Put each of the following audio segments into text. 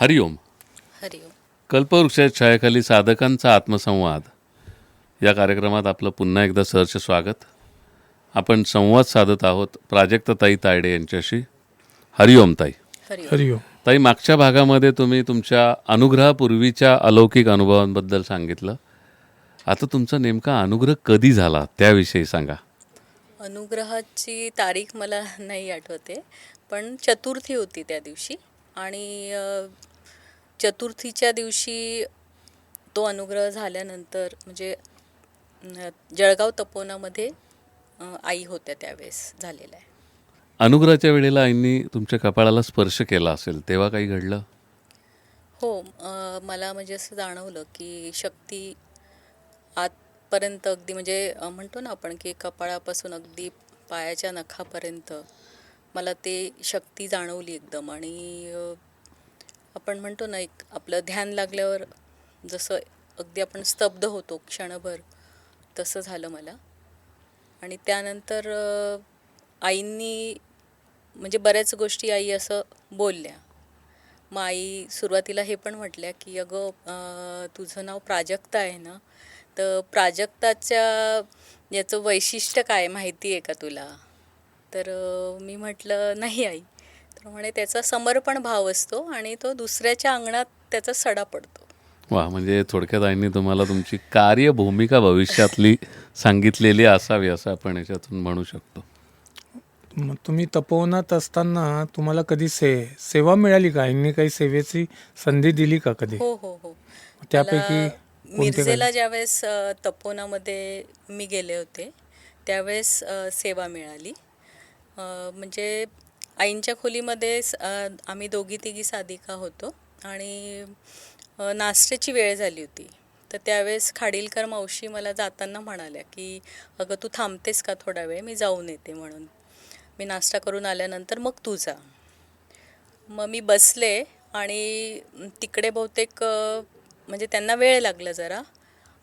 हरिओम. हरिओम. कल्पवृक्षाच्या छायाखाली साधकांचा आत्मसंवाद या कार्यक्रमात आपलं पुन्हा एकदा सहर्ष स्वागत. आपण संवाद साधत आहोत प्राजक्ताताई तायडे यांच्याशी. हरिओम ताई. हरिओम. हरिओम. ताई, मागच्या भागामध्ये तुम्ही तुमच्या अनुग्रहापूर्वीच्या अलौकिक अनुभवांबद्दल सांगितलं. आता तुमचा नेमका अनुग्रह कधी झाला त्याविषयी सांगा. अनुग्रहाची तारीख मला नाही आठवते, पण चतुर्थी होती त्या दिवशी आणि चतुर्थीच्या दिवशी तो अनुग्रह झाल्यानंतर म्हणजे जळगाव तपोवनामध्ये आई होत्या त्यावेळेस झालेला आहे. अनुग्रहाच्या वेळेला आईंनी तुमच्या कपाळाला स्पर्श केला असेल, तेव्हा काही घडलं? हो, मला म्हणजे असं जाणवलं की शक्ती आतपर्यंत अगदी म्हणजे म्हणतो ना आपण की कपाळापासून अगदी पायाच्या नखापर्यंत मला ते शक्ती जाणवली एकदम. आणि आपण म्हणतो ना, एक आपलं ध्यान लागल्यावर जसं अगदी आपण स्तब्ध होतो क्षणभर, तसं झालं मला. आणि त्यानंतर आईंनी म्हणजे बऱ्याच गोष्टी आई असं बोलल्या. मग आई सुरुवातीला हे पण म्हटल्या की अगं तुझं नाव प्राजक्ता आहे ना, तर प्राजक्ताच्या याचं वैशिष्ट्य काय माहिती आहे का तुला? तर मी म्हटलं नाही आई. तर म्हणे त्याचा समर्पण भाव असतो आणि तो दुसऱ्याच्या अंगणात त्याचा सडा पडतो. वा, म्हणजे थोडक्यात आईंनी तुम्हाला तुमची कार्यभूमिका भविष्यातली सांगितलेली असावी असं आपण याच्यातून म्हणू शकतो. मग तुम्ही तपोवनात असताना तुम्हाला कधी सेवा मिळाली का? यांनी काही सेवेची संधी दिली का कधी? हो हो हो. त्यापैकी मला मिरजेला ज्यावेळेस तपोवनामध्ये मी गेले होते त्यावेळेस सेवा मिळाली. म्हणजे आईंच्या खोलीमध्ये आम्ही दोघी तिघी साधिका होतो आणि नाश्त्याची वेळ झाली होती. तर त्यावेळेस खाडीलकर मावशी मला जाताना म्हणाल्या की अगं तू थांबतेस का थोडा वेळ, मी जाऊन येते म्हणून. मी नाश्ता करून आल्यानंतर मग तू जा. मग मी बसले आणि तिकडे बहुतेक म्हणजे त्यांना वेळ लागला जरा.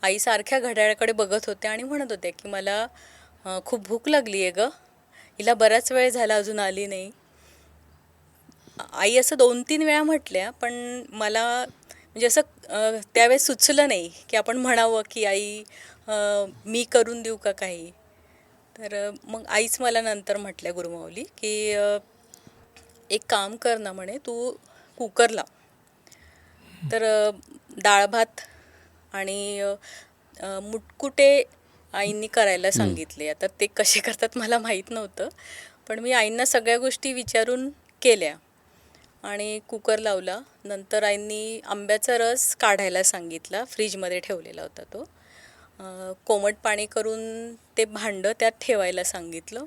आई सारख्या घड्याळाकडे बघत होत्या आणि म्हणत होत्या की मला खूप भूक लागली आहे गं, हिला बराच वेळ झाला अजून आली नाही. आई असं 2-3 वेळा म्हटल्या, पण मला म्हणजे असं त्यावेळेस सुचलं नाही की आपण म्हणावं की आई मी करून देऊ का काही. तर मग आईच मला नंतर म्हटल्या गुरुमाऊली की एक काम कर ना म्हणे, तू कुकर लाव. तर डाळ भात आणि मुटकुटे आईंनी करायला सांगितले. आता ते कसे करतात मला माहीत नव्हतं, पण मी आईंना सगळ्या गोष्टी विचारून केल्या आणि कुकर लावला. नंतर आईंनी आंब्याचा रस काढायला सांगितला, फ्रीजमध्ये ठेवलेला होता तो. कोमट पाणी करून ते भांडं त्यात ठेवायला सांगितलं.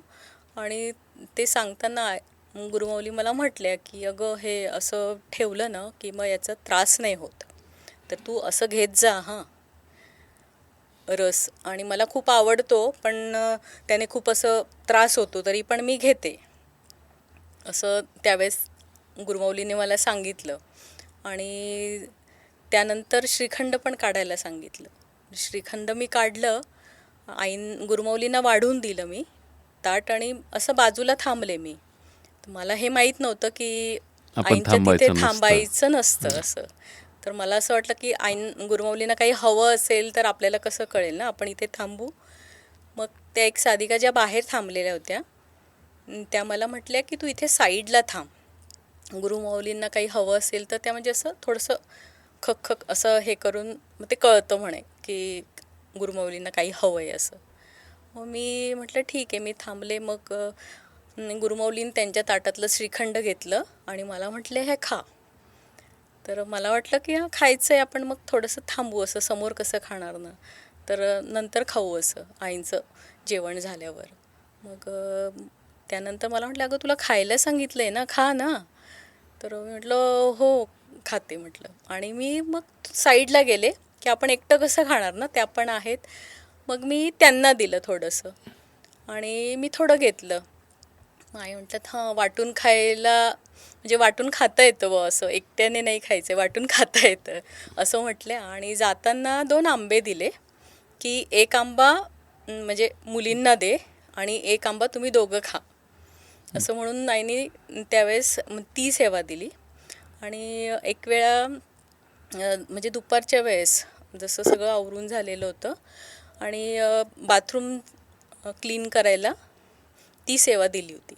आणि ते सांगताना गुरुमाऊली मला म्हटल्या की अगं हे असं ठेवलं ना की मग याचा त्रास नाही होत, तर तू असं घेत जा हां रस. आणि मला खूप आवडतो, पण त्याने खूप असं त्रास होतो, तरी पण मी घेते असं त्यावेळेस गुरुमाऊलीने मला सांगितलं. आणि त्यानंतर श्रीखंड पण काढायला सांगितलं. श्रीखंड मी काढलं, गुरुमाऊलींना वाढून दिलं मी ताट आणि असं बाजूला थांबले मी. तर मला हे माहीत नव्हतं की आईंच्या तिथे थांबायचं नसतं असं. तर मला असं वाटलं की गुरुमाऊलींना काही हवं असेल तर आपल्याला कसं कळेल ना, आपण इथे थांबू. मग त्या एक साधिका ज्या बाहेर थांबलेल्या होत्या त्या मला म्हटल्या की तू इथे साईडला थांब, गुरुमाऊलींना काही हवं असेल तर त्या म्हणजे असं थोडंसं खक खक असं हे करून मग ते कळतं म्हणे की गुरुमाऊलींना काही हवं आहे असं. मग मी म्हटलं ठीक आहे, मी थांबले. मग गुरुमाऊलींनी त्यांच्या ताटातलं श्रीखंड घेतलं आणि मला म्हटले हे खा. तर मला वाटलं की हा खायचं आहे, आपण मग थोडंसं थांबू, असं समोर कसं खाणार ना, तर नंतर खाऊ असं आईंचं जेवण झाल्यावर. मग त्यानंतर मला म्हटलं अगं तुला खायला सांगितलं आहे ना, खा ना. तर मी म्हटलं हो खाते म्हटलं. आणि मी मग साईडला गेले की आपण एकटं कसं खाणार ना, त्या पण आहेत. मग मी त्यांना दिलं थोडंसं आणि मी थोडं घेतलं. आई म्हणतात हां वाटून खायला म्हणजे वाटून खाता येतं व असं, एकट्याने नाही खायचं, वाटून खाता येतं असं म्हटले. आणि जाताना 2 आंबे दिले की एक आंबा म्हणजे मुलींना दे आणि एक आंबा तुम्ही दोघं खा असं म्हणून आईने त्यावेळेस ती सेवा दिली. आणि एक वेळा म्हणजे दुपारच्या वेळेस जसं सगळं आवरून झालेलं होतं आणि बाथरूम क्लीन करायला ती सेवा दिली होती.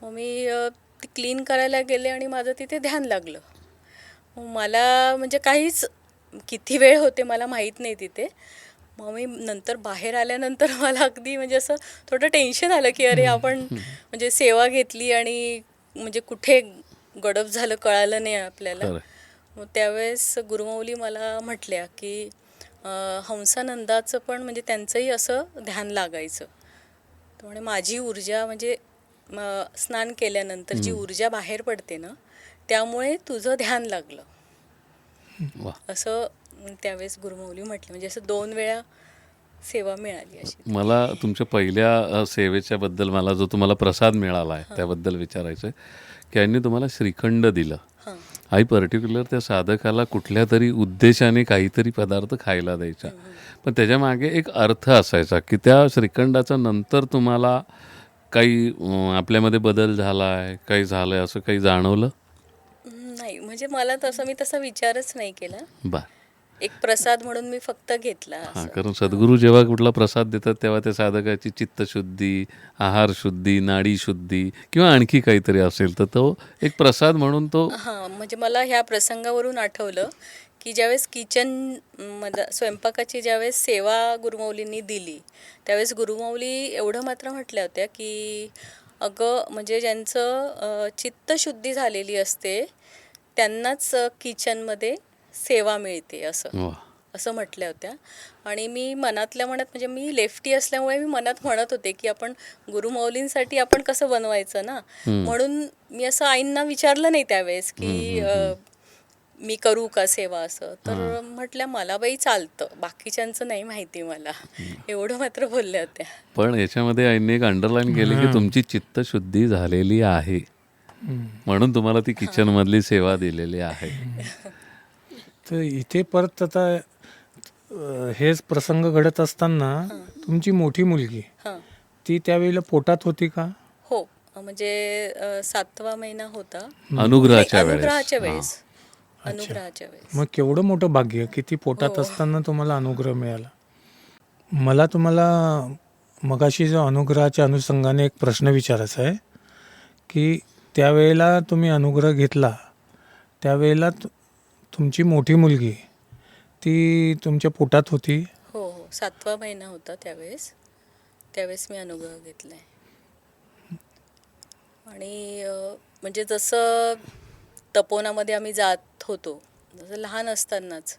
मग मी ती क्लीन करायला गेले आणि माझं तिथे ध्यान लागलं. मग मला म्हणजे काहीच किती वेळ होते मला माहीत नाही तिथे. मग मी नंतर बाहेर आल्यानंतर मला अगदी म्हणजे असं थोडं टेन्शन आलं की अरे आपण म्हणजे सेवा घेतली आणि म्हणजे कुठे गडप झालं कळालं नाही आपल्याला. खरं. मग त्यावेळेस गुरुमाऊली मला म्हटल्या की हंसानंदाचं पण म्हणजे त्यांचंही असं ध्यान लागायचं. तर म्हणे माझी ऊर्जा म्हणजे स्नान केल्यानंतर जी ऊर्जा बाहेर पडते ना त्यामुळे तुझं ध्यान लागलं वा. असं त्यावेळेस गुरुमाऊली म्हटलं. म्हणजे असं 2 वेळा सेवा मिळाली अशी. मला तुमच्या पहिल्या सेवेच्या बद्दल मला जो तुम्हाला प्रसाद मिळाला आहे त्याबद्दल विचारायचं आहे की यांनी तुम्हाला श्रीखंड दिलं. हां आई पर्टिक्युलर त्या साधकाला कुठल्या तरी उद्देशाने काहीतरी पदार्थ खायला द्यायचा, पण त्याच्या मागे एक अर्थ असायचा की त्या श्रीखंडाचा नंतर तुम्हाला काही आपल्यामध्ये बदल झाला आहे, काही झालं आहे असं काही जाणवलं? नाही म्हणजे मला तसं मी तसा विचारच नाही केला. बरं. एक प्रसाद म्हणून मी फक्त घेतला हां, असं. कारण सद्गुरू जेव्हा कुठला प्रसाद देतात तेव्हा त्या साधकाची चित्तशुद्धी, आहारशुद्धी, नाडीशुद्धी किंवा आणखी काहीतरी असेल तर तो एक प्रसाद म्हणून तो हां म्हणजे मला ह्या प्रसंगावरून आठवलं की ज्यावेळेस किचन मध्ये स्वयंपाकाची ज्यावेळेस सेवा गुरुमाऊलींनी दिली त्यावेळेस गुरुमाऊली एवढं मात्र म्हटल्या होत्या की अगं म्हणजे ज्यांचं चित्तशुद्धी झालेली असते त्यांनाच किचनमध्ये सेवा मिळते असं वा. असं म्हटल्या होत्या. आणि मी मनातल्या मनात म्हणजे मी लेफ्टी असल्यामुळे मी मनात म्हणत होते की आपण गुरुमाऊलींसाठी आपण कसं बनवायचं ना, म्हणून मी असं आईंना विचारलं नाही त्यावेळेस की मी करू का सेवा असं. तर म्हटल्या मला बाई चालतं, बाकीच्यांचं नाही माहिती मला, एवढं मात्र बोलल्या होत्या. पण याच्यामध्ये आईने एक अंडरलाईन केली की तुमची चित्तशुद्धी झालेली आहे म्हणून तुम्हाला ती किचन मधली सेवा दिलेली आहे. तर इथे परत आता हेच प्रसंग घडत असताना तुमची मोठी मुलगी हां ती त्यावेळेला पोटात होती का? हो म्हणजे 7वा महिना होता. अनुग्रहाच्या नाही, वेळेस. अनुग्रहाच्या वेळेस अनुग्रहाच्या वेळेस. मग केवढं मोठं भाग्य की ती पोटात असताना तुम्हाला अनुग्रह मिळाला. मला तुम्हाला मगाशी जो अनुग्रहाच्या अनुषंगाने एक प्रश्न विचारायचा आहे की त्यावेळेला तुम्ही अनुग्रह घेतला त्यावेळेला तुमची मोठी मुलगी ती तुमच्या पोटात होती? हो हो 7वा महिना होता त्यावेळेस मी अनुग्रह घेतलाय. आणि म्हणजे जसं तपोवनामध्ये आम्ही जात होतो जसं लहान असतानाच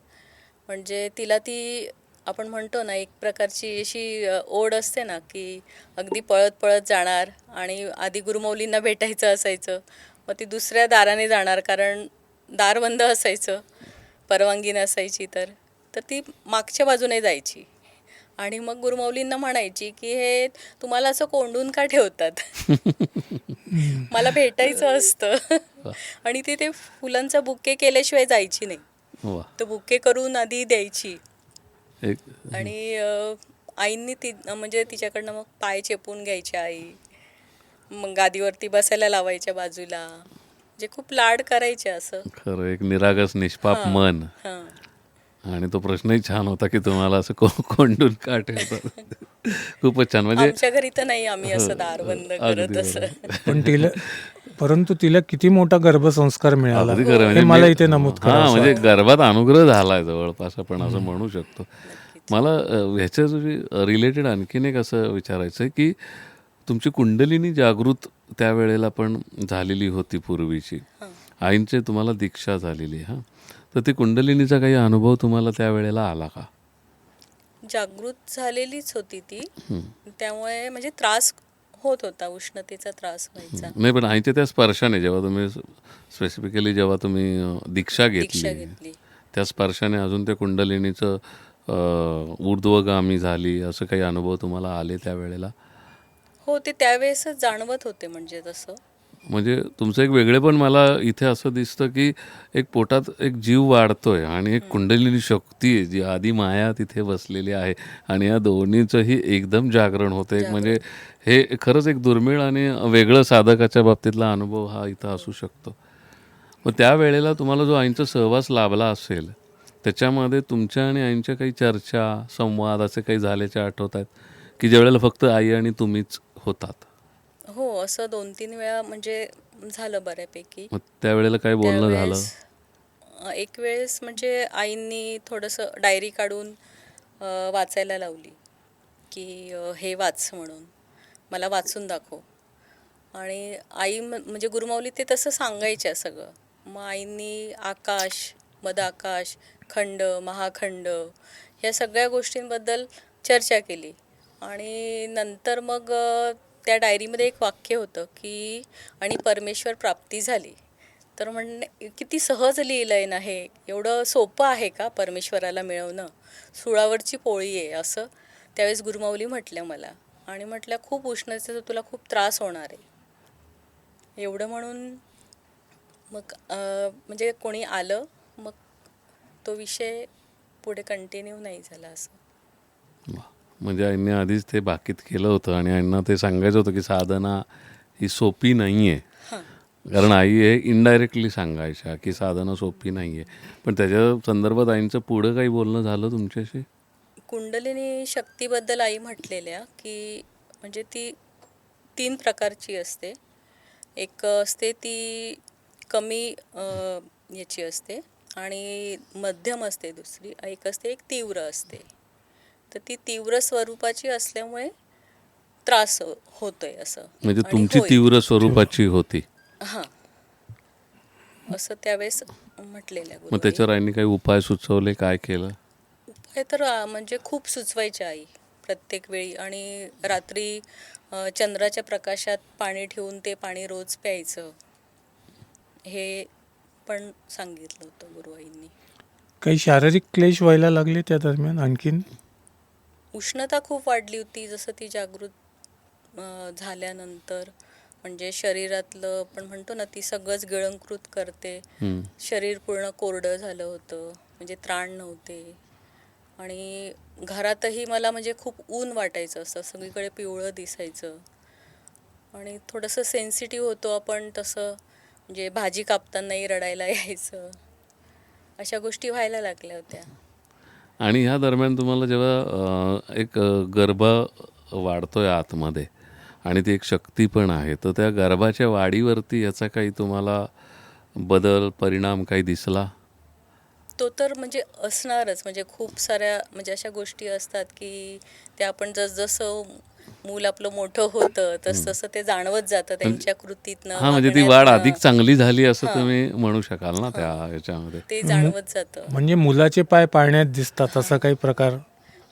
म्हणजे तिला ती आपण म्हणतो ना एक प्रकारची अशी ओढ असते ना की अगदी पळत पळत जाणार आणि आधी गुरुमाऊलींना भेटायचं असायचं. मग ती दुसऱ्या दाराने जाणार कारण दार बंद असायचं, परवानगी नसायची. तर ती मागच्या बाजूने जायची आणि मग गुरुमाऊलींना म्हणायची की हे तुम्हाला असं कोंडून का ठेवतात, मला भेटायचं असतं. आणि ती ते फुलांचा बुके केल्याशिवाय जायची नाही. वा. तर बुके करून आधी द्यायची. एक आणि आईंनी ती म्हणजे तिच्याकडनं मग पाय चेपून घ्यायच्या आई, मग गादीवरती बसायला लावायच्या बाजूला, म्हणजे खूप लाड करायचे असं. खरं एक निरागस निष्पाप मन. हां आणि तो प्रश्नही छान होता की तुम्हाला असं कोंडून का ठेवतात. खूपच छान. म्हणजे आमच्या घरी तर नाही आम्ही असं दार बंद करत असं. पण परंतु तिला किती मोठा गर्भसंस्कार मिळाला अगदी खरं. हे म्हणजे मला इथे नमूद हां करायचं म्हणजे आहे. गर्भात अनुग्रह झालाय जवळपास आपण असं म्हणू शकतो. मला ह्याच्या रिलेटेड आणखीन एक असं विचारायचं आहे की तुमची कुंडलिनी जागृत त्यावेळेला पण झालेली होती पूर्वीची, आईंचे तुम्हाला दीक्षा झालेली. हां, तर ती कुंडलिनीचा काही अनुभव तुम्हाला त्यावेळेला आला का? जागृत झालेलीच होती ती, त्यामुळे म्हणजे त्रास होत होता, उष्णतेचा त्रास व्हायचा. नाही पण आईच्या त्या स्पर्शाने जेव्हा तुम्ही स्पेसिफिकली जेव्हा तुम्ही दीक्षा घेतली त्या स्पर्शाने अजून त्या कुंडलिनीचं ऊर्ध्वगामी झाली असं काही अनुभव तुम्हाला आले त्यावेळेला? हो ते त्यावेळेसच जाणवत होते. म्हणजे तसं म्हणजे तुमचं एक वेगळेपण मला इथे असं दिसतं की एक पोटात एक जीव वाढतोय आणि एक कुंडलिनी शक्ती आहे जी आधी माया तिथे बसलेली आहे आणि या दोन्हीचंही एकदम जागरण होतं. एक म्हणजे हे खरंच एक दुर्मिळ आणि वेगळं साधकाच्या बाबतीतला अनुभव हा इथं असू शकतो. मग त्या वेळेला तुम्हाला जो आईंचा सहवास लाभला असेल त्याच्यामध्ये तुमच्या आणि आईंच्या काही चर्चा संवाद असे काही झाल्याचे आठवत आहेत की ज्या वेळेला फक्त आई आणि तुम्हीच होतात? हो, असं 2-3 वेळा म्हणजे झालं बऱ्यापैकी. मग त्यावेळेला काय बोलणं झालं? त्यावेळेस एक वेळेस म्हणजे आईंनी थोडंसं डायरी काढून वाचायला लावली, की हे वाच म्हणून, मला वाचून दाखव. आणि आई म्हणजे गुरुमाऊली ते तसं सांगायच्या सगळं. मग आईंनी आकाश, मदाकाश, खंड, महाखंड ह्या सगळ्या गोष्टींबद्दल चर्चा केली. आणि नंतर मग त्या डायरीमध्ये एक वाक्य होतं की आणि परमेश्वर प्राप्ती झाली. तर म्हणणे किती सहज लिहिलं आहे ना हे, एवढं सोपं आहे का परमेश्वराला मिळवणं, सुळावरची पोळी आहे असं त्यावेळेस गुरुमाऊली म्हटल्या मला. आणि म्हटल्या खूप उष्णतेचा तुला खूप त्रास होणार आहे एवढं म्हणून मग म्हणजे कोणी आलं, मग तो विषय पुढे कंटिन्यू नाही झाला असं. वा. म्हणजे आईंनी आधीच ते भाकीत केलं होतं आणि आईंना ते सांगायचं होतं की साधना ही सोपी नाही आहे. हां. कारण आई हे इनडायरेक्टली सांगायच्या की साधना सोपी नाही आहे. पण त्याच्या संदर्भात आईंचं पुढं काही बोलणं झालं तुमच्याशी? कुंडलिनी शक्तीबद्दल आई म्हटलेल्या की म्हणजे ती 3 प्रकारची असते. एक असते ती कमी याची असते आणि मध्यम असते दुसरी, एक असते एक तीव्र असते. तर ती तीव्र स्वरूपाची असल्यामुळे त्रास होतोय असं. म्हणजे आणि तुमची होईल. तीव्र स्वरूपाची होती. हां, असं त्यावेळेस म्हटलेल्या मग गुरुआई. त्याच्यावर आईंनी काही उपाय सुचवले, काय केलं? उपाय तर म्हणजे खूप सुचवायच्या आई प्रत्येक वेळी. आणि रात्री चंद्राच्या प्रकाशात पाणी ठेवून ते पाणी रोज प्यायचं, हे पण सांगितलं होतं गुरुआईंनी. काही शारीरिक क्लेश व्हायला लागले त्या दरम्यान आणखीन? उष्णता खूप वाढली होती जसं ती जागृत झाल्यानंतर. म्हणजे शरीरातलं पण म्हणतो ना, ती सगळंच गिळंकृत करते. हम्म. शरीर पूर्ण कोरडं झालं होतं, म्हणजे त्राण नव्हते. आणि घरातही मला म्हणजे खूप ऊन वाटायचं, असं सगळीकडे पिवळं दिसायचं. आणि थोडंसं सेन्सिटिव्ह होतो आपण तसं, म्हणजे भाजी कापतानाही रडायला यायचं. अशा गोष्टी व्हायला लागल्या होत्या. आणि ह्या दरम्यान तुम्हाला जेव्हा एक गर्भ वाढतोय आतमध्ये आणि ती एक शक्ती पण आहे, तर त्या गर्भाच्या वाढीवरती याचा काही तुम्हाला बदल, परिणाम काही दिसला? तो तर म्हणजे असणारच. म्हणजे खूप साऱ्या म्हणजे अशा गोष्टी असतात की त्या आपण जसजसं मूल आपलं मोठं होतं तसतसं ते जाणवत जातं त्यांच्या कृतीतनं, हां, म्हणजे ती वाढ वागण्यातनं. अधिक चांगली झाली असं हां. तुम्ही म्हणू शकाल ना त्या हां. ह्याच्यामध्ये. ते जाणवत जातं. म्हणजे मुलाचे पाय पाळण्यात दिसतात असा काही प्रकार?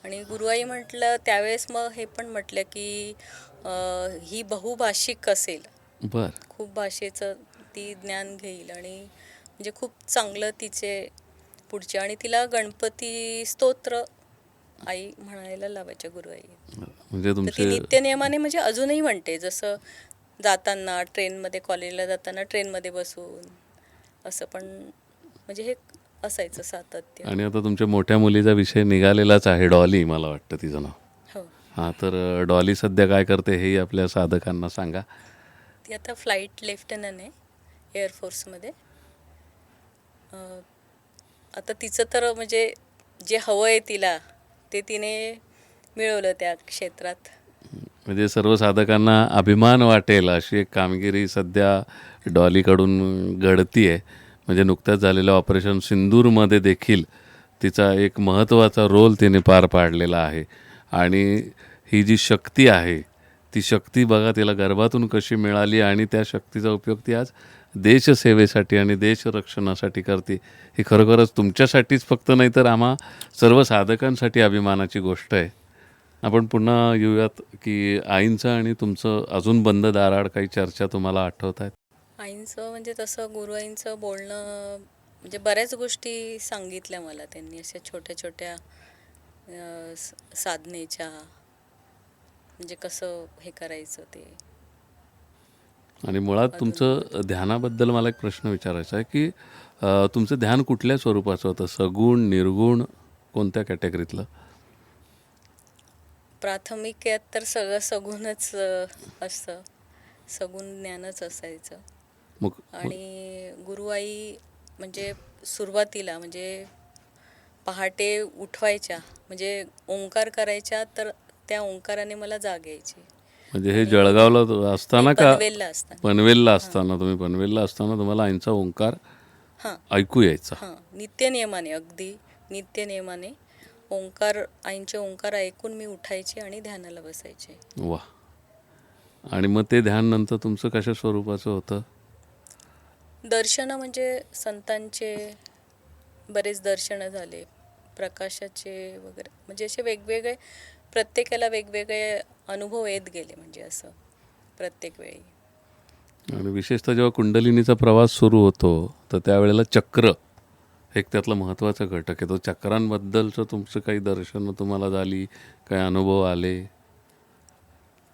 आणि गुरुआई म्हटलं त्यावेळेस, मग हे पण म्हटलं की ही बहुभाषिक असेल, बर. खूप भाषेचं ती ज्ञान घेईल आणि म्हणजे खूप चांगलं तिचे पुढचे. आणि तिला गणपती स्तोत्र आई म्हणायला लावायच्या गुरुआई. म्हणजे तर ती तुमचे नित्यनेमाने म्हणजे अजूनही म्हणते, जसं जाताना ट्रेनमध्ये, कॉलेजला जाताना ट्रेनमध्ये बसून असं पण म्हणजे हे असायचं सातत्य. आणि आता तुमच्या मोठ्या मुलीचा विषय निघालेलाच आहे, डॉली मला वाटतं तिचं नाव. हो, हां, तर डॉली सध्या काय करते हेही आपल्या साधकांना सांगा. ती आता फ्लाईट लेफ्टनंट आहे एअरफोर्समध्ये. आता तिचं तर म्हणजे जे हवं आहे तिला ते तिने मिळवलं त्या क्षेत्रात. म्हणजे सर्व साधकांना अभिमान वाटेल अशी एक कामगिरी सध्या डॉलीकडून घडती आहे. म्हणजे नुकत्याच झालेल्या ऑपरेशन सिंदूरमध्ये देखील तिचा एक महत्त्वाचा रोल तिने पार पाडलेला आहे. आणि ही जी शक्ती आहे ती शक्ती बघा तिला गर्भातून कशी मिळाली आणि त्या शक्तीचा उपयोग ती आज देशसेवेसाठी आणि देशरक्षणासाठी करते. ही खरोखरच तुमच्यासाठीच फक्त नाही तर आम्हा सर्व साधकांसाठी अभिमानाची गोष्ट आहे. आपण पुन्हा येऊयात की आईंचं आणि तुमचं अजून बंद दाराआड काही चर्चा तुम्हाला आठवत आहेत? आईंचं म्हणजे तसं गुरुआईंचं बोलणं म्हणजे बऱ्याच गोष्टी सांगितल्या मला त्यांनी, अशा छोट्या छोट्या साधनेच्या, म्हणजे कसं हे करायचं ते. आणि मुळात तुमचं ध्यानाबद्दल मला एक प्रश्न विचारायचा आहे की तुमचं ध्यान कुठल्या स्वरूपाचं होतं? सगुण, निर्गुण, कोणत्या कॅटेगरीतलं? प्राथमिक यात तर सगळं सगुणच असतं, सगुण ज्ञानच असायचं. मग आणि गुरुआई म्हणजे सुरुवातीला म्हणजे पहाटे उठवायच्या, म्हणजे ओंकार करायच्या, तर त्या ओंकाराने मला जाग यायची. म्हणजे हे जळगावला असताना का पनवेलला असताना. पनवेलला असताना? तुम्ही पनवेलला असताना तुम्हाला आईंचा ओंकार हां ऐकू यायचा? हां, नित्यनियमाने, अगदी नित्यनियमाने ओंकार, आईंचे ओंकार ऐकून मी उठायचे आणि ध्यानाला बसायचे. वा. आणि मग ते ध्यान नंतर तुमचं कशा स्वरूपाचं होतं? दर्शनं म्हणजे संतांचे बरेच दर्शनं झाले, प्रकाशाचे वगैरे, म्हणजे असे वेगवेगळे, प्रत्येकाला वेगवेगळे अनुभव येत गेले, म्हणजे असं प्रत्येक वेळी. आणि विशेषतः जेव्हा कुंडलिनीचा प्रवास सुरू होतो तर त्यावेळेला चक्र एक त्यातला महत्त्वाचा घटक आहे. तो चक्रांबद्दलचं तुमचं काही दर्शनं तुम्हाला झाली, काही अनुभव आले?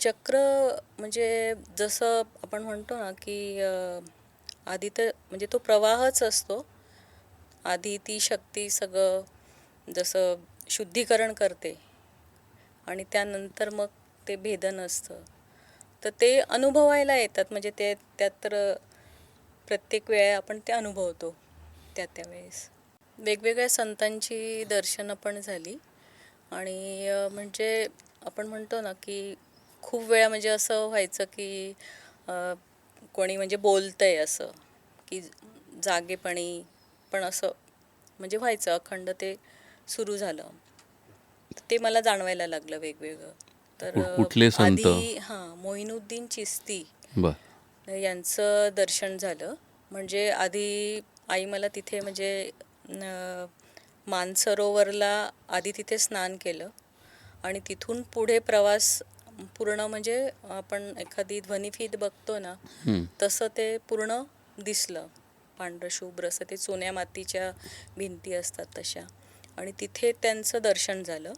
चक्र म्हणजे जसं आपण म्हणतो ना की आधी तर म्हणजे तो प्रवाहच असतो. आधी ती शक्ती सगळं जसं शुद्धीकरण करते आणि त्यानंतर मग ते भेदन असतं. तर ते अनुभवायला येतात, म्हणजे ते त्यात तर प्रत्येक वेळा आपण ते अनुभवतो त्या वेळेस. वेगवेगळ्या संतांची दर्शनं पण झाली आणि म्हणजे आपण म्हणतो ना की खूप वेळा म्हणजे असं व्हायचं की कोणी म्हणजे बोलतंय असं की जागेपणी, पण असं म्हणजे व्हायचं अखंड, ते सुरू झालं. ते मला जाणवायला लागलं वेगवेगळं. तर कुठले संत? आधी मोइनुद्दीन चिश्ती बर. यांचं दर्शन झालं. म्हणजे आधी आई मला तिथे म्हणजे मानसरोवरला आधी तिथे स्नान केलं आणि तिथून पुढे प्रवास पूर्ण, म्हणजे आपण एखादी ध्वनिफीत बघतो ना तसं ते पूर्ण दिसलं. पांढरं शुभ्र असं ते चुन्या मातीच्या भिंती असतात तशा, आणि तिथे त्यांचं दर्शन झालं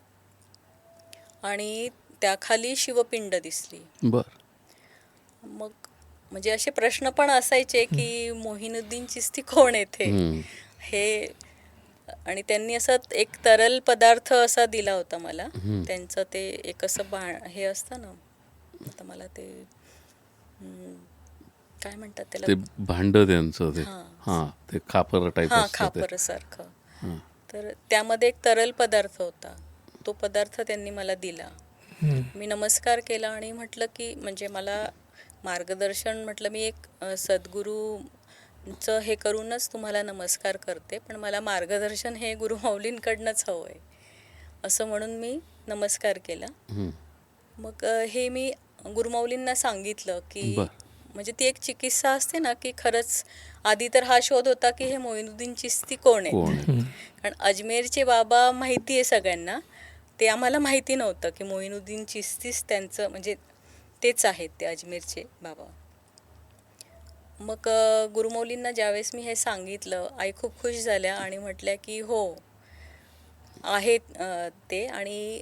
आणि त्याखाली शिवपिंड दिसली. बर. मग म्हणजे असे प्रश्न पण असायचे की मोहिनुद्दीन चिश्ती कोण येथे हे, आणि त्यांनी असं एक तरल पदार्थ असा दिला होता मला. त्यांचं ते एक असं हे असतं ना, आता मला ते काय म्हणतात त्याला, ते भांड त्यांचं ते, हां. हां, ते खापर टाईप हां, असतं ते. खापरसारखं. हां. तर त्यामध्ये एक तरल पदार्थ होता. तो पदार्थ त्यांनी मला दिला. मी नमस्कार केला आणि म्हटलं की म्हणजे मला मार्गदर्शन, म्हटलं मी एक सद्गुरूचं हे करूनच तुम्हाला नमस्कार करते, पण मला मार्गदर्शन हे गुरुमाऊलींकडनंच हवं आहे, असं म्हणून मी नमस्कार केला. मग हे मी गुरुमाऊलींना सांगितलं की बर. म्हणजे ती एक चिकित्सा असते ना की खरंच आधी तर हा शोध होता की हे मोइनुद्दीन चिश्ती कोण कोण आहे. आहे? कारण अजमेरचे बाबा माहिती आहे सगळ्यांना, ते आम्हाला माहिती नव्हतं की मोइनुद्दीन चिश्तीच त्यांचं म्हणजे तेच आहेत ते अजमेरचे बाबा. मग गुरुमौलींना ज्यावेळेस मी हे सांगितलं, आई खूप खुश झाल्या आणि म्हटल्या की हो आहेत ते, आणि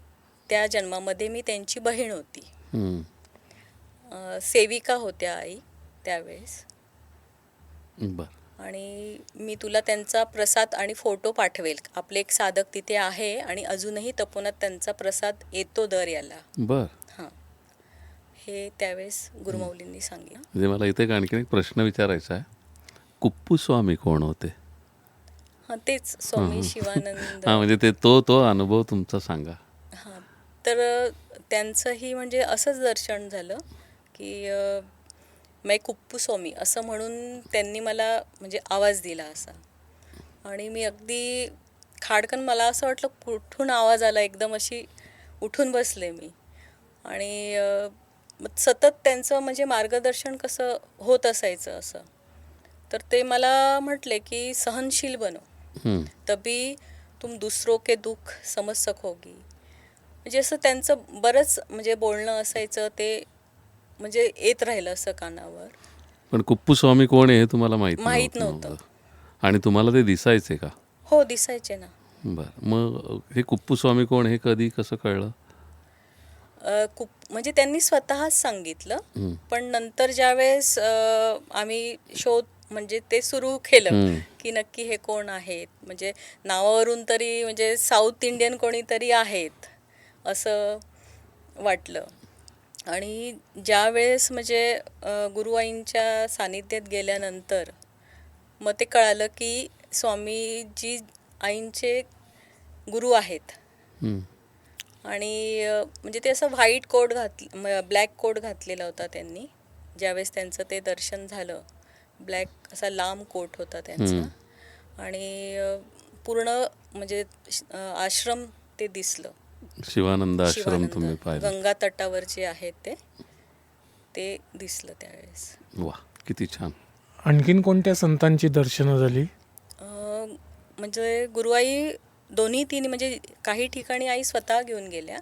त्या जन्मामध्ये मी त्यांची बहीण होती. सेविका होत्या आई त्यावेळेस. बर. आणि मी तुला त्यांचा प्रसाद आणि फोटो पाठवेल. आपले एक साधक तिथे आहे आणि अजूनही तपोनात त्यांचा प्रसाद येतो दर याला. बर. हां, हे त्यावेळेस गुरुमौलींनी सांगितलं. म्हणजे मला इथे आणखी एक प्रश्न विचारायचा आहे. कुप्पूस्वामी कोण होते? हां, तेच स्वामी शिवानंद. हां, म्हणजे ते तो अनुभव तुमचा सांगा. हां, तर त्यांचंही म्हणजे असंच दर्शन झालं की मै कुप्पूस्वामी असं म्हणून त्यांनी मला म्हणजे आवाज दिला असा, आणि मी अगदी खाडकन, मला असं वाटलं कुठून आवाज आला, एकदम अशी उठून बसले मी. आणि मग सतत त्यांचं म्हणजे मार्गदर्शन कसं होत असायचं असं. तर ते मला म्हटले की सहनशील बनो, तभी तुम दूसरों के दुख समझ सकोगी. म्हणजे असं त्यांचं बरंच म्हणजे बोलणं असायचं, ते म्हणजे येत राहिलं असं कानावर. पण कुप्पूस्वामी कोण आहे हे तुम्हाला माहीत नव्हतं. आणि तुम्हाला ते दिसायचे का? हो, दिसायचे ना. बरं. मग हे कुप्पूस्वामी कोण, हे कधी कसं कळलं? म्हणजे त्यांनी स्वतःच सांगितलं, पण नंतर ज्यावेळेस आम्ही शोध म्हणजे ते सुरू केलं की नक्की हे कोण आहेत, म्हणजे नावावरून तरी म्हणजे साऊथ इंडियन कोणीतरी आहेत असं वाटलं. आणि ज्या वेळेस म्हणजे गुरुआईंच्या सानिध्यात गेल्यानंतर मग ते कळालं की स्वामीजी आईंचे गुरु आहेत. हं. आणि म्हणजे ते असं व्हाईट कोट ब्लॅक कोट घातलेला होता त्यांनी. ज्यावेळेस त्यांचं ते दर्शन झालं, ब्लॅक असा लांब कोट होता त्यांचा. आणि पूर्ण म्हणजे आश्रम ते दिसलं. शिवानंद आश्रम शिवानंद तुम्ही पाहिलं. गंगा तटावर जे आहेत ते दिसलं त्यावेळेस. वा, किती छान. आणखीन कोणत्या संतांची दर्शनं झाली? म्हणजे गुरुआई दोन्ही तिन्ही म्हणजे काही ठिकाणी आई स्वतः घेऊन गेल्या,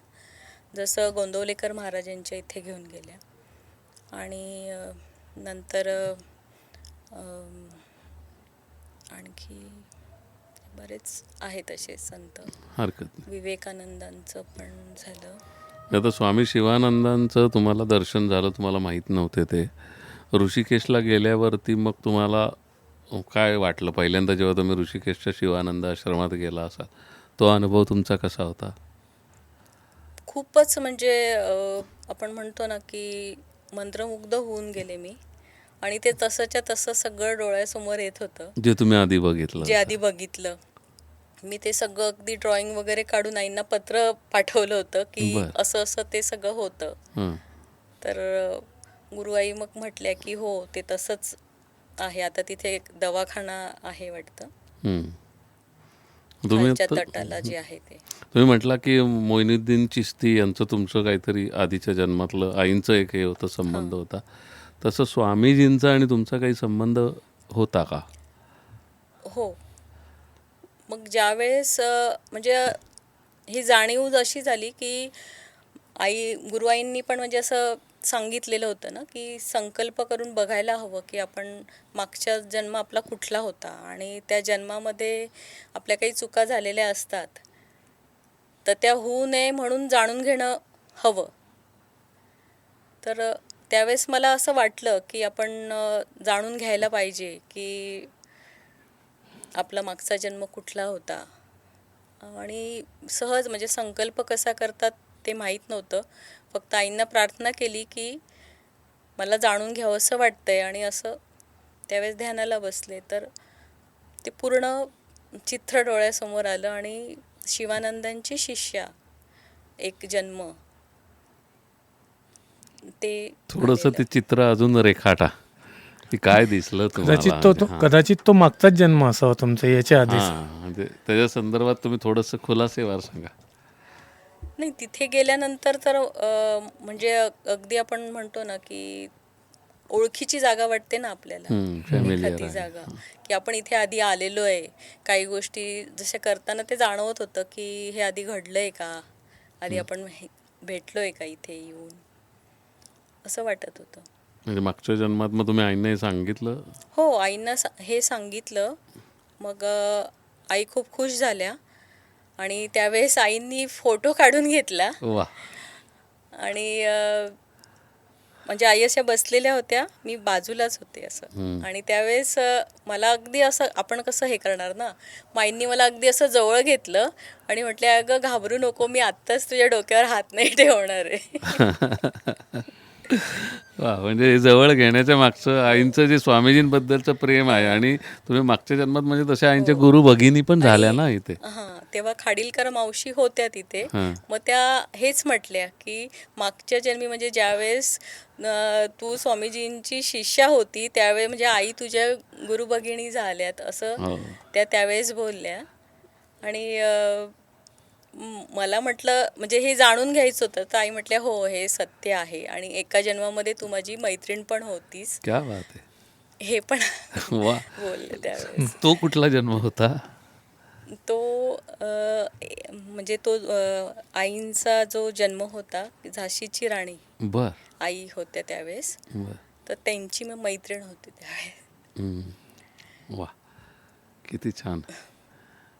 जसं गोंदवलेकर महाराजांच्या इथे घेऊन गेल्या. आणि नंतर आणखी बरेच आहेत असे संत. हरकत नाही. विवेकानंदांचं पण झालं. आता स्वामी शिवानंदांचं तुम्हाला दर्शन झालं, तुम्हाला माहीत नव्हते ते. ऋषिकेशला गेल्यावरती मग तुम्हाला काय वाटलं पहिल्यांदा जेव्हा तुम्ही ऋषिकेशच्या शिवानंद आश्रमात गेला असाल, तो अनुभव तुमचा कसा होता? खूपच म्हणजे आपण म्हणतो ना की मंत्रमुग्ध होऊन गेले मी. आणि ते तसंच्या तसं सगळं डोळ्यासमोर येत होतं, जे तुम्ही आधी बघितलं जे आधी बघितलं. मी ते सगळं अगदी ड्रॉइंग वगैरे काढून आईंना पत्र पाठवलं होतं की बरं. असं असं ते सगळं होतं. हं. तर गुरुआई मग म्हटल्या की हो ते तसंच आहे. आता तिथे एक दवाखाना आहे वाटतं हं. तुम्ही खालच्या आता- तटाला जे आहे ते. तुम्ही म्हटला की मोइनुद्दीन चिश्ती यांचं तुमचं काहीतरी आधीच्या जन्मातलं आईंचं एक हे होतं, संबंध होता. तसं स्वामीजींचा आणि तुमचा काही संबंध होता का? हो. मग ज्यावेळेस म्हणजे ही जाणीव अशी झाली की गुरुआईंनी पण म्हणजे असं सांगितलेलं होतं ना की संकल्प करून बघायला हवं की आपण मागचा जन्म आपला कुठला होता आणि त्या जन्मामध्ये आपल्या काही चुका झालेल्या असतात, तर त्या होऊ नये म्हणून जाणून घेणं हवं. तर त्यावेळेस मला असं वाटलं की आपण जाणून घ्यायला पाहिजे की आपला मागचा जन्म कुठला होता. आणि सहज म्हणजे संकल्प कसा करतात ते माहीत नव्हतं. फक्त आईंना प्रार्थना केली की मला जाणून घ्यावं असं वाटतंय आणि असं त्यावेळेस ध्यानाला बसले. तर ते पूर्ण चित्र डोळ्यासमोर आलं आणि शिवानंदांची शिष्या एक जन्म ते थोडंसं ते चित्र अजून रेखाटा की काय दिसलं कदाचित तुम्हाला? हां. कदाचित तो मागचाच जन्म असावा तुमचा याच्या आधीच. हां, म्हणजे त्याच्या संदर्भात तुम्ही थोडंसं खुलासेवार सांगा. नाही, तिथे गेल्यानंतर तर म्हणजे अगदी आपण म्हणतो ना की ओळखीची जागा वाटते ना आपल्याला. फॅमिलियर एखादी आहे. जागा की आपण इथे आधी आलेलो आहे. काही गोष्टी जशा करताना ते जाणवत होतं की हे आधी घडलंय का, आधी आपण भेटलोय का इथे येऊन, असं वाटत होतं. म्हणजे मागच्या जन्मात मग तुम्ही आईंना हे सांगितलं? हो, आईंना हे सांगितलं. मग आई खूप खुश झाल्या आणि त्यावेळेस आईंनी फोटो काढून घेतला. वा. आणि म्हणजे आई अशा बसलेल्या होत्या, मी बाजूलाच होते असं. आणि त्यावेळेस मला अगदी असं आपण कसं हे करणार ना, माईंनी मला अगदी असं जवळ घेतलं आणि म्हटले अगं घाबरू नको, मी आत्ताच तुझ्या डोक्यावर हात नाही ठेवणार आहे. वा, म्हणजे हे जवळ घेण्याच्या मागचं आईंचं जे स्वामीजींबद्दलचं प्रेम आहे. आणि तुम्ही मागच्या जन्मात म्हणजे तशा आईंच्या गुरु भगिनी पण झाल्या ना इथे. हां, तेव्हा खाडीलकर मावशी होत्या तिथे. हां. मग त्या हेच म्हटल्या की मागच्या जन्मी म्हणजे ज्यावेळेस तू स्वामीजींची शिष्या होती त्यावेळेस म्हणजे आई तुझ्या गुरु भगिनी झाल्यात असं हो. त्या त्यावेळेस बोलल्या. आणि मला म्हटलं म्हणजे हे जाणून घ्यायचं होतं. तर आई म्हटल्या हो हे सत्य आहे आणि एका जन्मामध्ये तू माझी मैत्रीण पण होतीस, क्या बात आहे. हे पण वा. बोलले त्यावेळेस. तो कुठला जन्म होता? तो म्हणजे तो आईंचा जो जन्म होता, झाशीची राणी बर आई होत्या त्यावेळेस, बर. तर त्यांची मी मैत्रीण होती त्यावेळेस. वा, किती छान.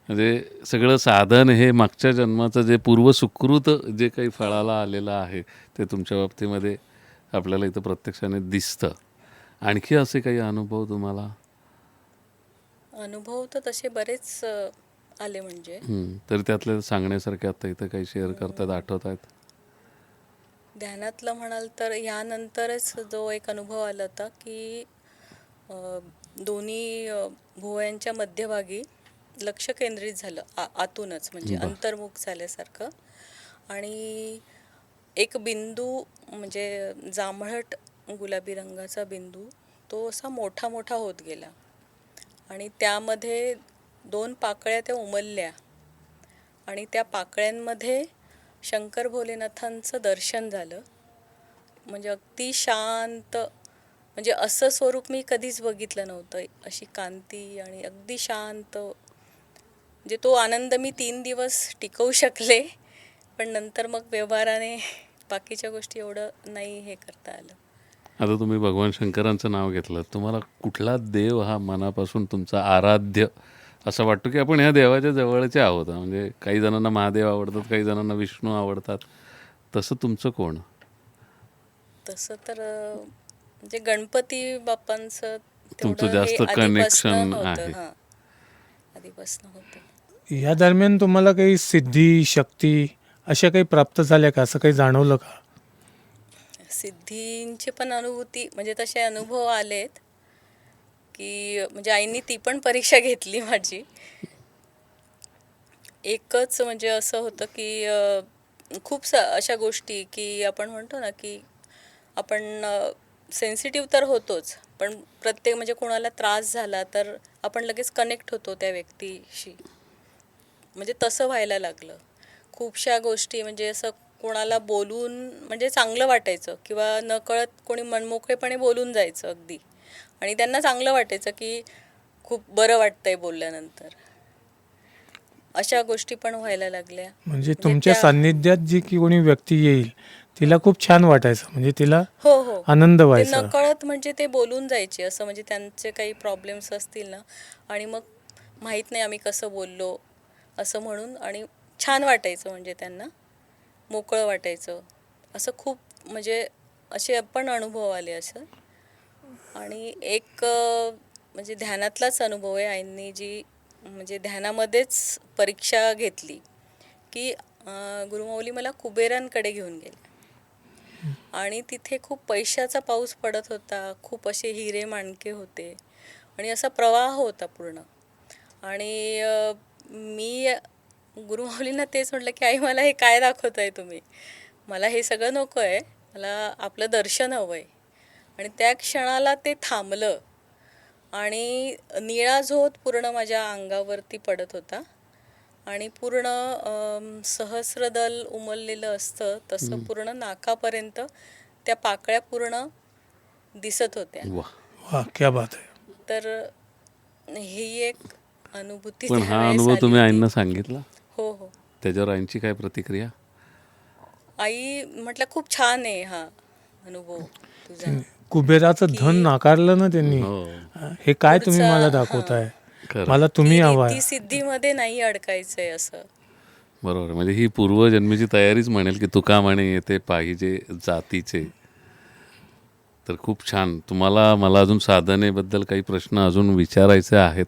म्हणजे सगळं साधन हे मागच्या जन्माचं जे पूर्वसुकृत जे काही फळाला आलेलं आहे ते तुमच्या बाबतीमध्ये आपल्याला इथं प्रत्यक्षाने दिसतं. आणखी असे काही अनुभव तुम्हाला? अनुभव तर तसे बरेच आले म्हणजे. तर त्यातले सांगण्यासारखे आता इथं काही शेअर करतात, आठवत आहेत? ध्यानातलं म्हणाल तर ह्यानंतरच जो एक अनुभव आला होता की दोन्ही भुवयांच्या मध्यभागी लक्ष केंद्रित झालं आतूनच, म्हणजे बरं. अंतर्मुख झाल्यासारखं. आणि एक बिंदू, म्हणजे जांभळट गुलाबी रंगाचा बिंदू, तो असा मोठा मोठा होत गेला आणि त्यामध्ये 2 पाकळ्या त्या उमलल्या आणि त्या पाकळ्यांमध्ये शंकर भोलेनाथांचं दर्शन झालं. म्हणजे अगदी शांत, म्हणजे असं स्वरूप मी कधीच बघितलं नव्हतं. अशी कांती आणि अगदी शांत, म्हणजे तो आनंद मी 3 दिवस टिकवू शकले, पण नंतर मग व्यवहाराने बाकीच्या गोष्टी एवढं नाही हे करता आलं. आता तुम्ही भगवान शंकरांचं नाव घेतलं, तुम्हाला कुठला देव हा मनापासून तुमचा आराध्य असं वाटतो की आपण ह्या देवाच्या जवळचे आहोत? म्हणजे काही जणांना महादेव आवडतात, काही जणांना विष्णू आवडतात, तसं तुमचं कोण? तसं तर म्हणजे गणपती बाप्पांचं तुमचं तेवढं हे जास्त आधीपासनं कनेक्शन होतं. आहे. हां, आधीपासनं होतं. या दरम्यान तुम्हाला काही सिद्धी, शक्ती अशा काही प्राप्त झाल्या का? असं काही जाणवलं का? सिद्धींची पण अनुभूती, म्हणजे तसे अनुभव आलेत की म्हणजे आईनी ती पण परीक्षा घेतली माझी. एकच म्हणजे असं होतं की खूप अशा गोष्टी की आपण म्हणतो ना की आपण सेन्सिटिव्ह तर होतोच, पण प्रत्येक म्हणजे कोणाला त्रास झाला तर आपण लगेच कनेक्ट होतो त्या व्यक्तीशी. म्हणजे तसं व्हायला लागलं. खूपशा गोष्टी म्हणजे असं कोणाला बोलून म्हणजे चांगलं वाटायचं किंवा नकळत कोणी मनमोकळेपणे बोलून जायचं अगदी, आणि त्यांना चांगलं वाटायचं की खूप बरं वाटतंय बोलल्यानंतर. अशा गोष्टी पण व्हायला लागल्या. म्हणजे तुमच्या त्या सान्निध्यात जी की कोणी व्यक्ती येईल तिला खूप छान वाटायचं, म्हणजे तिला हो हो, आनंद ते व्हायचा. नकळत म्हणजे ते बोलून जायचे असं, म्हणजे त्यांचे काही प्रॉब्लेम्स असतील ना, आणि मग माहीत नाही आम्ही कसं बोललो असं म्हणून, आणि छान वाटायचं, म्हणजे त्यांना मोकळं वाटायचं असं. खूप म्हणजे असे पण अनुभव आले असं. आणि एक म्हणजे ध्यानातलाच अनुभव आहे. आईंनी जी म्हणजे ध्यानामध्येच परीक्षा घेतली की गुरुमाऊली मला कुबेरांकडे घेऊन गेले आणि तिथे खूप पैशाचा पाऊस पडत होता, खूप असे हिरे माणके होते आणि असा प्रवाह होता पूर्ण. आणि मी गुरुमाऊलींना तेच म्हटलं की आई मला हे काय दाखवताय तुम्ही, मला हे सगळं नको आहे, मला आपलं दर्शन हवं आहे. आणि त्या क्षणाला ते थांबलं आणि निळा झोत पूर्ण माझ्या अंगावरती पडत होता आणि पूर्ण सहस्रदल उमललेलं असतं तसं पूर्ण नाकापर्यंत त्या पाकळ्या पूर्ण दिसत होत्या. वा. वा, क्या बात आहे. तर ही एक अनुभूती पण हा त्यावेळेस अनुभव आली तुम्ही होती. आईंना सांगितला? हो हो, त्याच्यावर आईंची काय प्रतिक्रिया? आई म्हटलं खूप छान आहे हा अनुभव तुझा. कुबेराचं धन नाकारलं ना त्यांनी. हो, हे काय तुम्ही पुढचा- मला दाखवताय, खरं. मला तुम्ही की हवाय. रिद्धी सिद्धीमध्ये नाही अडकायचंय असं. बरोबर आहे. म्हणजे ही पूर्वजन्मीची तयारीच म्हणेल की तुका म्हणे येते पाहिजे जातीचे. तर खूप छान. तुम्हाला मला अजून साधनेबद्दल काही प्रश्न अजून विचारायचे आहेत,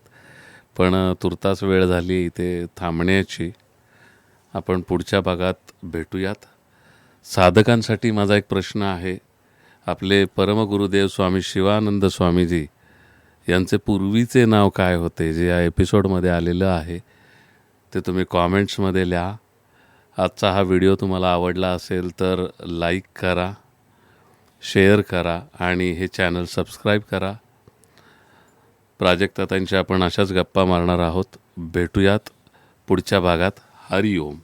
पण तुर्तास वेळ झाली इथे थांबण्याची. आपण पुढच्या भागात भेटूयात. साधकांसाठी माझा एक प्रश्न आहे. आपले परमगुरुदेव स्वामी शिवानंद स्वामीजी यांचे पूर्वीचे नाव काय होते, जे या एपिसोडमध्ये आलेलं आहे ते तुम्ही कॉमेंट्समध्ये लिहा. आजचा हा व्हिडिओ तुम्हाला आवडला असेल तर लाईक करा, शेअर करा आणि हे चॅनल सबस्क्राईब करा. प्राजक्ताताईंच्या आपण अशाच गप्पा मारणार आहोत. भेटूयात पुढच्या भागात. हरिओम.